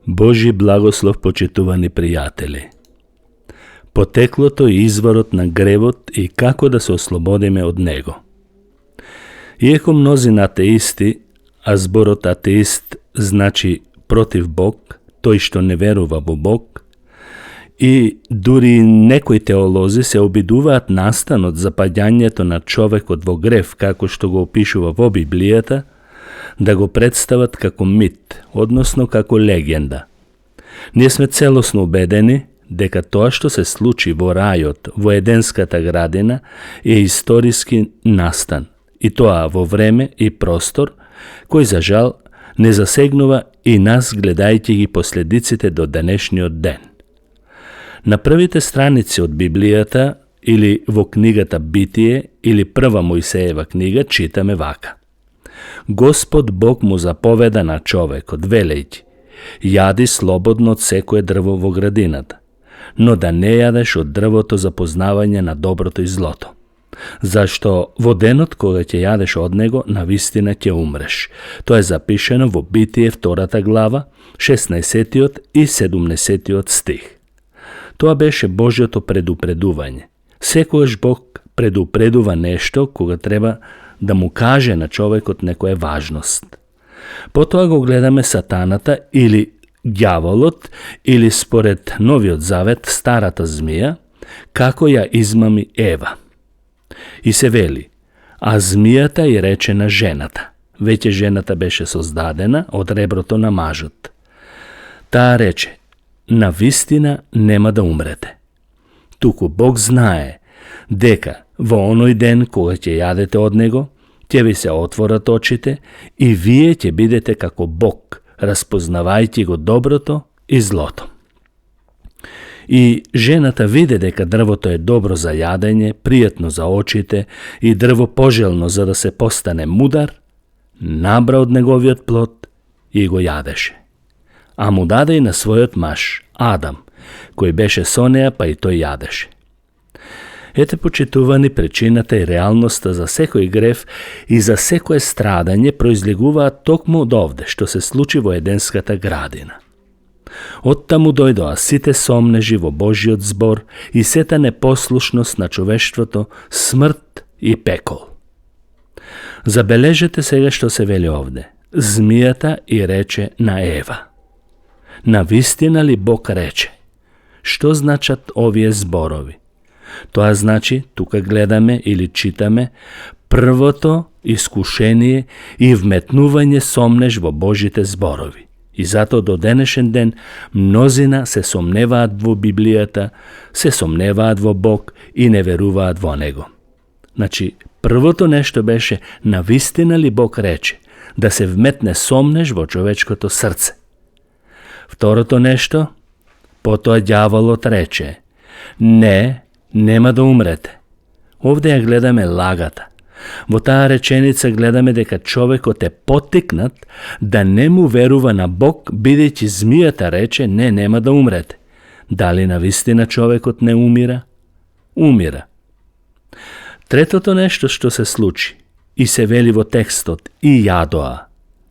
Божи благослов, почитувани пријатели. Потеклото и изворот на гревот и како да се ослободиме од него. Иако мнозина атеисти, а зборот атеист значи против Бог, тој што не верува во Бог, и дури некои теолози се обидуваат настанот за паѓањето на човекот во грев, како што го опишува во Библијата, да го представат како мит, односно како легенда. Ние сме целосно убедени дека тоа што се случи во рајот, во Еденската градина, е историски настан, и тоа во време и простор, кој за жал не засегнува и нас гледајќи ги последиците до денешниот ден. На првите страници од Библијата или во книгата Битие или прва Мојсеева книга читаме вака. Господ Бог му заповеда на човекот, велејќи: јади слободно од секое дрво во градината, но да не јадеш од дрвото за познавање на доброто и злото. Зашто во денот кога ќе јадеш од него, навистина ќе умреш. Тоа е запишено во Битие 2 глава, 16 и 17 стих. Тоа беше Божјото предупредување. Секојаш Бог предупредува нешто кога треба да му каже на човекот некоја важност. Потоа го гледаме сатаната или ѓаволот, или според Новиот Завет старата змија, како ја измами Ева. И се вели: а змијата и рече на жената. Веќе жената беше создадена од реброто на мажот. Таа рече: навистина нема да умрете. Туку Бог знае дека во оној ден кога ќе јадете од него, ќе ви се отворат очите и вие ќе бидете како Бог, распознавајќи го доброто и злото. И жената виде дека дрвото е добро за јадење, пријатно за очите и дрво пожелно за да се постане мудар, набра од неговиот плод и го јадеше. А му даде и на својот маж, Адам, кој беше со неа, па и тој јадеше. Ете, почитувани, причината и реалноста за секој грев и за секое страдање произлегуваат токму од овде, што се случи во Еденската градина. Оттаму дојдоа сите сомнежи во Божиот збор и сета непослушност на човештвото, смрт и пекол. Забележете сега што се вели овде. Змијата и рече на Ева. Навистина ли Бог рече? Што значат овие зборови? Тоа значи, тука гледаме или читаме првото искушение и вметнување сомнеж во Божите зборови. И затоа до денешен ден мнозина се сомневаат во Библијата, се сомневаат во Бог и не веруваат во него. Значи, првото нешто беше навистина ли Бог рече, да се вметне сомнеж во човечкото срце. Второто нешто, потоа ѓаволот рече: не, нема да умрете. Овде ја гледаме лагата. Во таа реченица гледаме дека човекот е поттикнат да не му верува на Бог, бидејќи змијата рече: не, нема да умрете. Дали навистина човекот не умира? Умира. Третото нешто што се случи и се вели во текстот: и јадоа.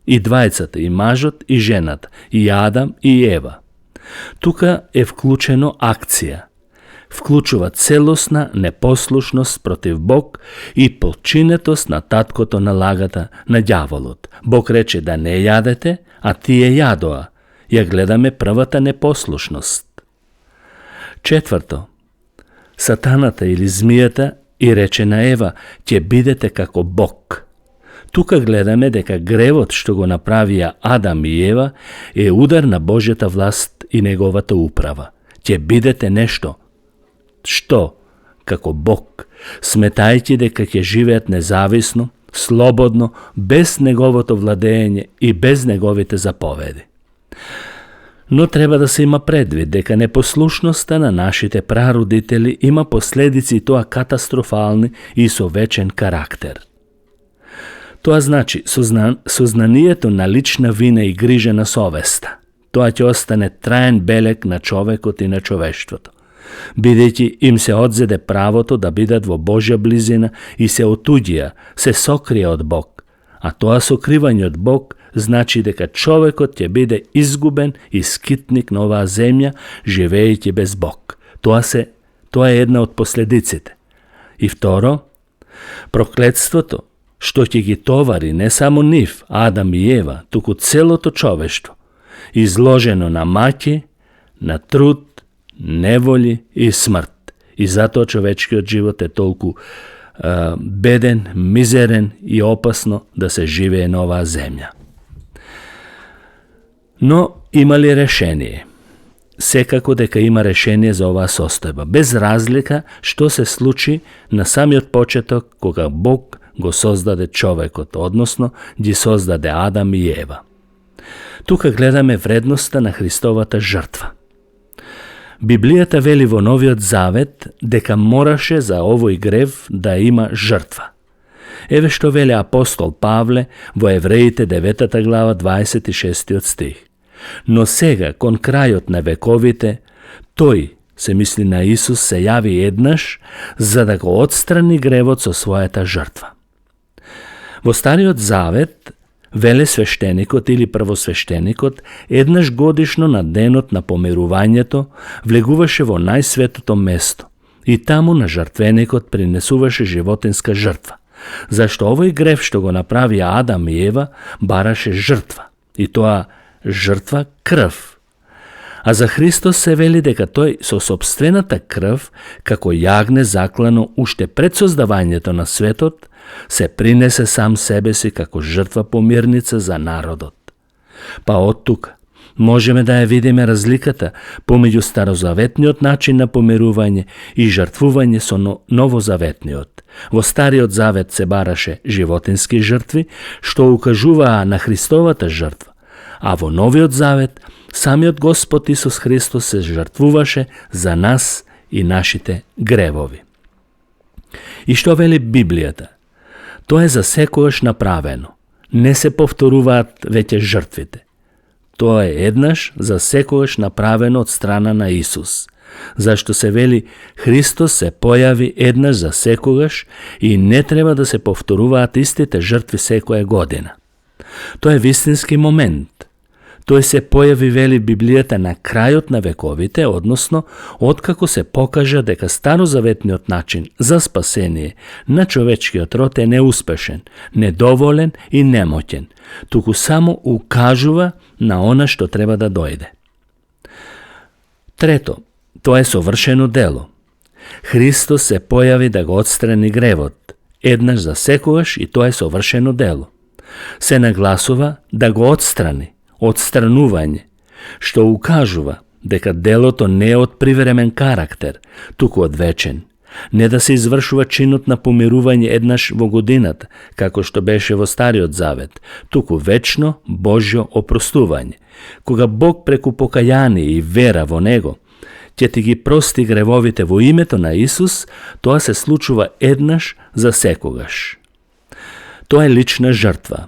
И двајцата, и мажот, и жената, и Адам, и Ева. Тука е вклучено акција. Вклучува целосна непослушност против Бог и подчинетост на таткото на лагата, на ѓаволот. Бог рече да не јадете, а тие јадоа. Ја гледаме првата непослушност. Четврто, сатаната или змијата и рече на Ева: ќе бидете како Бог. Тука гледаме дека гревот што го направија Адам и Ева е удар на Божјата власт и неговата управа. Ќе бидете нешто. Што? Како Бог, сметајќи дека ќе живеат независно, слободно, без неговото владење и без неговите заповеди. Но треба да се има предвид дека непослушноста на нашите прародители има последици и тоа катастрофални и со вечен карактер. Тоа значи сознанието на лична вина и грижа на совеста. Тоа ќе остане траен белег на човекот и на човештвото, бидејќи им се одзеде правото да бидат во Божја близина и се отуѓија, се сокрија од Бог, а тоа сокривање од Бог значи дека човекот ќе биде изгубен и скитник на оваа земја, живеејќи без Бог. Тоа е една од последиците. И второ, проклетството што ќе ги товари не само нив, Адам и Ева, туку целото човештво, изложено на маќи, на труд, неволи и смрт. И затоа човечкиот живот е толку беден, мизерен и опасно да се живее на оваа земја. Но има ли решение? Секако дека има решение за оваа состојба, без разлика што се случи на самиот почеток кога Бог го создаде човекот, односно ги создаде Адам и Ева. Тука гледаме вредноста на Христовата жртва. Библијата вели во Новиот Завет дека мораше за овој грев да има жртва. Еве што вели апостол Павле во Евреите 9 глава 26 стих. Но сега, кон крајот на вековите, тој, се мисли на Исус, се јави еднаш за да го отстрани гревот со својата жртва. Во Стариот Завет велесвештеникот или првосвештеникот еднаш годишно на денот на помирувањето влегуваше во најсветото место и таму на жртвеникот принесуваше животинска жртва, зашто овој грев што го направија Адам и Ева бараше жртва, и тоа жртва крв. А за Христос се вели дека тој со сопствената крв, како јагне заклано уште пред создавањето на светот, се принесе сам себе си како жртва помирница за народот. Па од тука можеме да ја видиме разликата помеѓу старозаветниот начин на помирување и жртвување со новозаветниот. Во Стариот Завет се бараше животински жртви, што укажуваа на Христовата жртва, а во Новиот Завет самиот Господ Исус Христос се жртвуваше за нас и нашите гревови. И што вели Библијата? Тоа е за секојаш направено. Не се повторуваат веќе жртвите. Тоа е еднаш за секојаш направено од страна на Исус. Зашто се вели Христос се појави еднаш за секогаш и не треба да се повторуваат истите жртви секоја година. Тоа е вистински момент. Тој се појави, вели Библијата, на крајот на вековите, односно, откако се покажа дека старозаветниот начин за спасение на човечкиот род е неуспешен, недоволен и немоќен, туку само укажува на она што треба да дојде. Трето, тоа е совршено дело. Христос се појави да го отстрани гревот, еднаш за секогаш, и тоа е совршено дело. Се нагласува да го отстрани, отстранување, што укажува дека делото не е од привремен карактер, туку од вечен. Не да се извршува чинот на помирување еднаш во годината, како што беше во Стариот Завет, туку вечно Божјо опростување. Кога Бог преку покаяние и вера во Него ќе ти ги прости гревовите во името на Исус, тоа се случува еднаш за секогаш. Тоа е лична жртва.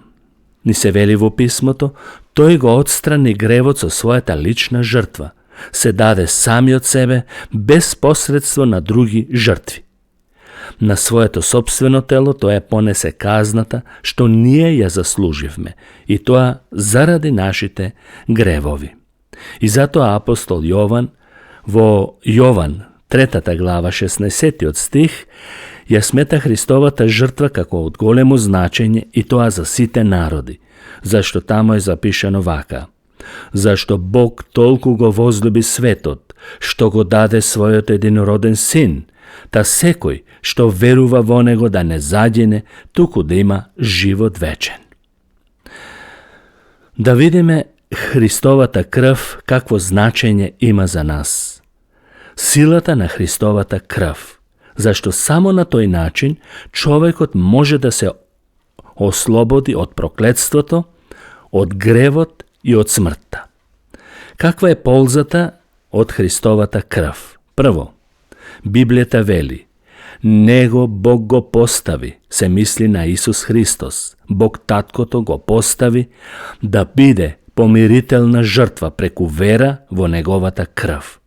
Ни се вели во писмото, тој го отстрани гревот со својата лична жртва, се даде самиот себе без посредство на други жртви. На своето собствено тело тој понесе казната што ние ја заслуживме, и тоа заради нашите гревови. И затоа апостол Јован во Јован 3 глава 16 стих ја смета Христовата жртва како од големо значење, и тоа за сите народи, зашто тамо е запишано вака: зашто Бог толку го возлюби светот, што го даде својот единороден син, та секој што верува во Него да не загине, туку да има живот вечен. Да видиме Христовата крв какво значење има за нас. Силата на Христовата крв, зашто само на тој начин човекот може да се ослободи од проклетството, од гревот и од смртта. Каква е ползата од Христовата крв? Прво, Библијата вели: Него Бог го постави, се мисли на Исус Христос. Бог Таткото го постави да биде помирителна жртва преку вера во Неговата крв,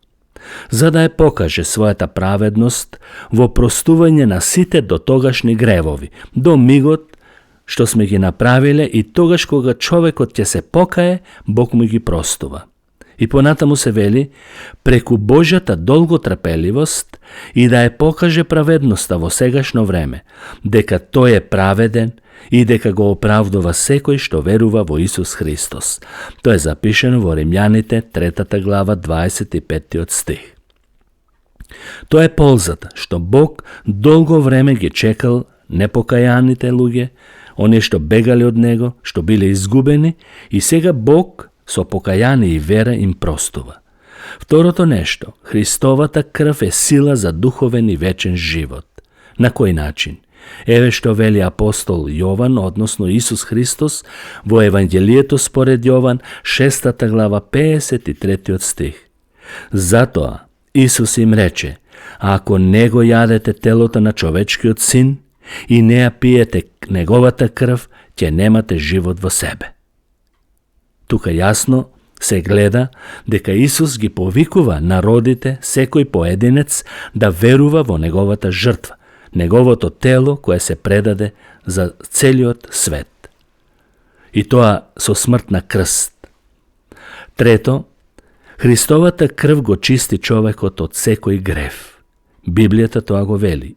за да ја покаже својата праведност во простување на сите дотогашни гревови, до мигот што сме ги направиле и тогаш кога човекот ќе се покае, Бог му ги простува. И понатаму се вели, преку Божјата долготрпеливост и да ја покаже праведноста во сегашно време, дека тој е праведен и дека го оправдува секој што верува во Исус Христос. Тоа е запишено во Римјаните 3 глава 25 стих. Тоа е ползата што Бог долго време ги чекал непокајаните луѓе, оние што бегали од Него, што биле изгубени, и сега Бог со покајание и вера им простува. Второто нешто, Христовата крв е сила за духовен и вечен живот. На кој начин? Еве што вели апостол Јован, односно Исус Христос, во Евангелието според Јован, 6 глава 53 стих. Затоа Исус им рече, ако не го јадете телото на човечкиот син и не ја пиете неговата крв, ќе немате живот во себе. Тука јасно се гледа дека Исус ги повикува народите, секој поединец, да верува во неговата жртва, неговото тело кое се предаде за целиот свет. И тоа со смрт на крст. Трето, Христовата крв го чисти човекот од секој грев. Библијата тоа го вели.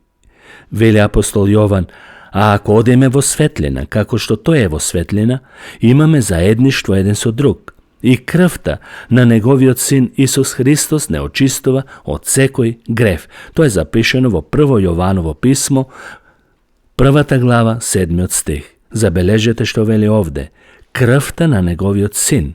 Вели апостол Јован, а ако одеме во светлина, како што тој е во светлина, имаме заедништво еден со друг. И крвта на неговиот син Исус Христос не очистува од секој грев. Тоа е запишено во 1 Јованово писмо, 1 глава, 7 стих. Забележете што вели овде. Крвта на неговиот син.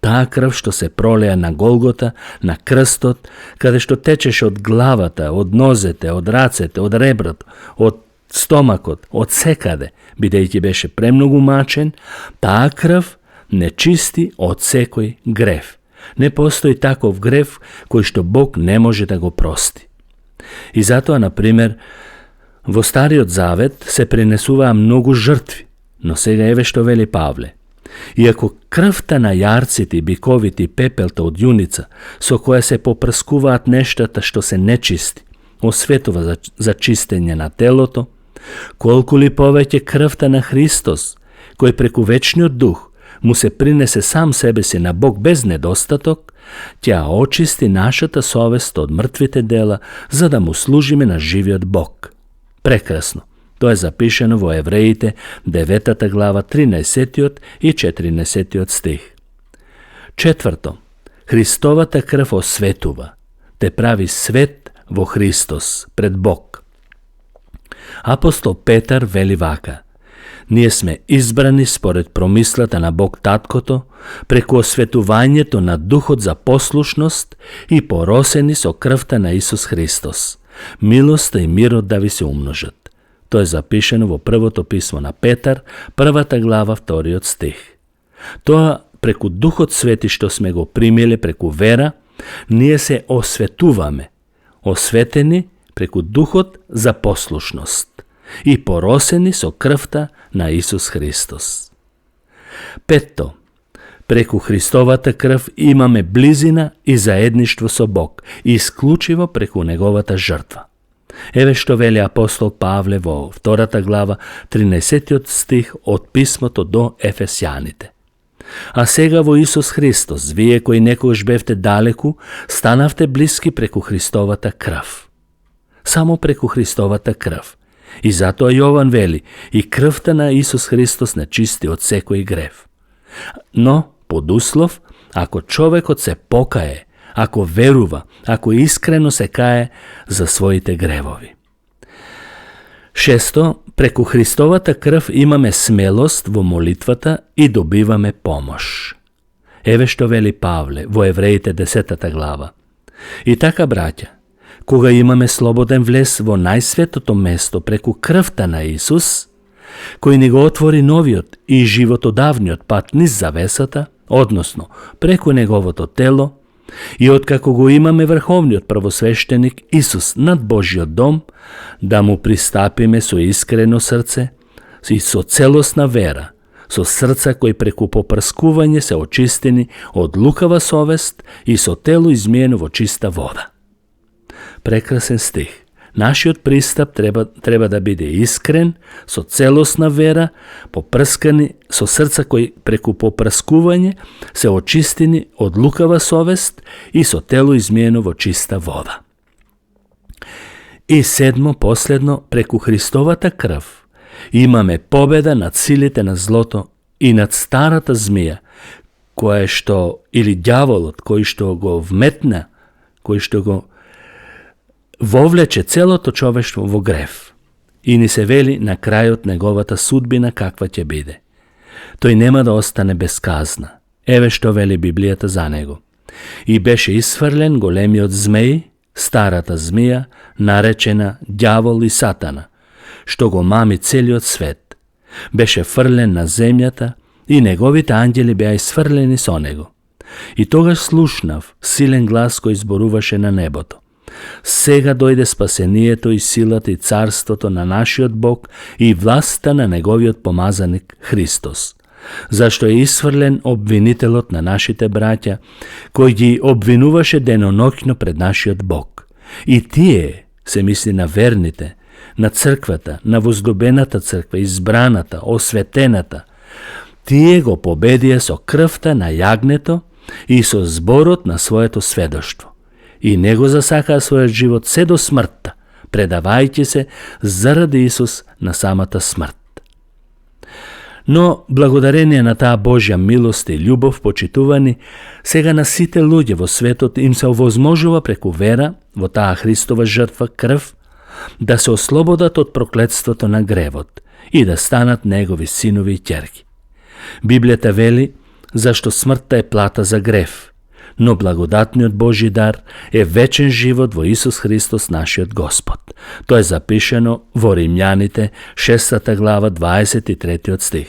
Таа крв што се пролеа на Голгота, на крстот, каде што течеше од главата, од нозете, од рацете, од реброто, од стомакот, од секаде, бидејќи беше премногу мачен, таа крв не чисти од секој грев. Не постои таков грев кој што Бог не може да го прости. И затоа, например, во Стариот Завет се пренесуваа многу жртви, но сега еве што вели Павле. Иако крвта на јарците, биковите и пепелта од јуница, со која се попрскуваат нештата што се нечисти, осветува за чистење на телото, колку ли повеќе крвта на Христос, кој преку вечниот дух му се принесе сам себе си на Бог без недостаток, ќе очисти нашата совест од мртвите дела, за да му служиме на живиот Бог. Прекрасно. Тоа е запишено во Евреите 9 глава 13 и 14 стих. Четврто, Христовата крв осветува, те прави свет во Христос пред Бог. Апостол Петар вели вака: ние сме избрани според промислата на Бог Таткото, преку осветувањето на духот за послушност и поросени со крвта на Исус Христос. Милоста и мирот да ви се умножат. Тоа е запишено во првото писмо на Петар, 1 глава, 2 стих. Тоа преку Духот Свети што сме го примиле преку вера, ние се осветуваме, осветени преку Духот за послушност и поросени со крвта на Исус Христос. Петто, преку Христовата крв имаме близина и заедништво со Бог, исклучиво преку неговата жртва. Еве што вели апостол Павле во 2 глава, 13 стих од писмото до Ефесјаните. А сега во Исус Христос, вие кои некогаш бевте далеку, станавте блиски преку Христовата крв. Само преку Христовата крв. И затоа Јован вели, и крвта на Исус Христос не чисти од секој грев. Но, под услов, ако човекот се покае, ако верува, ако искрено се кае за своите гревови. Шесто, преку Христовата крв имаме смелост во молитвата и добиваме помош. Еве што вели Павле во Евреите 10 глава. И така, браќа, кога имаме слободен влез во најсветото место преку крвта на Исус, кој ни го отвори новиот и животодавниот пат низ завесата, односно преку неговото тело, и откако го имаме врховниот првосвештеник Исус над Божиот дом, да му пристапиме со искрено срце и со целосна вера, со срца кои преку попрскување се очистени од лукава совест и со тело измиено во чиста вода. Прекрасен стих. Нашиот пристап треба да биде искрен, со целосна вера, попрскани со срца кои преку попрскување се очистени од лукава совест и со тело измиено во чиста вода. И седмо, последно, преку Христовата крв имаме победа над силите на злото и над старата змија, која што, или ѓаволот, кој што го вметна, кој што го вовлече целото човештво во грев. И ни се вели на крајот неговата судбина каква ќе биде. Тој нема да остане без казна. Еве што вели Библијата за него. И беше исфрлен големиот змеј, старата змија, наречена ѓавол и сатана, што го мами целиот свет. Беше фрлен на земјата и неговите ангели беа исфрлени со него. И тогаш слушнав силен глас кој зборуваше на небото. Сега дојде спасението и силата и царството на нашиот Бог и власта на неговиот помазаник Христос. Зашто е исфрлен обвинителот на нашите браќа, кој ги обвинуваше деноноќно пред нашиот Бог. И тие, се мисли на верните, на црквата, на воздобената црква, избраната, осветената, тие го победија со крвта на јагнето и со зборот на своето сведоштво. И не го засакаа својот живот се до смртта, предавајќи се заради Исус на самата смрт. Но, благодарение на таа Божја милост и љубов, почитувани, сега на сите луѓе во светот им се овозможува преку вера во таа Христова жртва крв да се ослободат од проклетството на гревот и да станат негови синови и ќерки. Библијата вели зашто смртта е плата за грев, но благодатниот Божи дар е вечен живот во Исус Христос нашиот Господ. Тоа е запишено во Римјаните 6 глава 23 стих.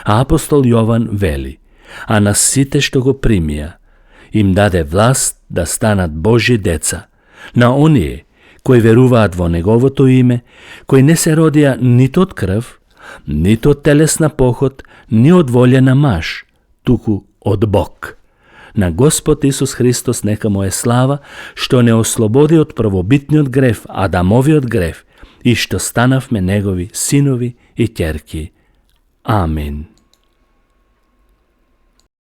А апостол Јован вели: а на сите што го примија им даде власт да станат Божи деца, на оние кои веруваат во неговото име, кои не се родија ниту од крв, ниту од телесна поход, ни од волја на маж, туку од Бог. На Господ Исус Христос нека му е слава, што не ослободи од првобитниот грев, Адамовиот грев, и што станавме негови синови и ќерки. Амин.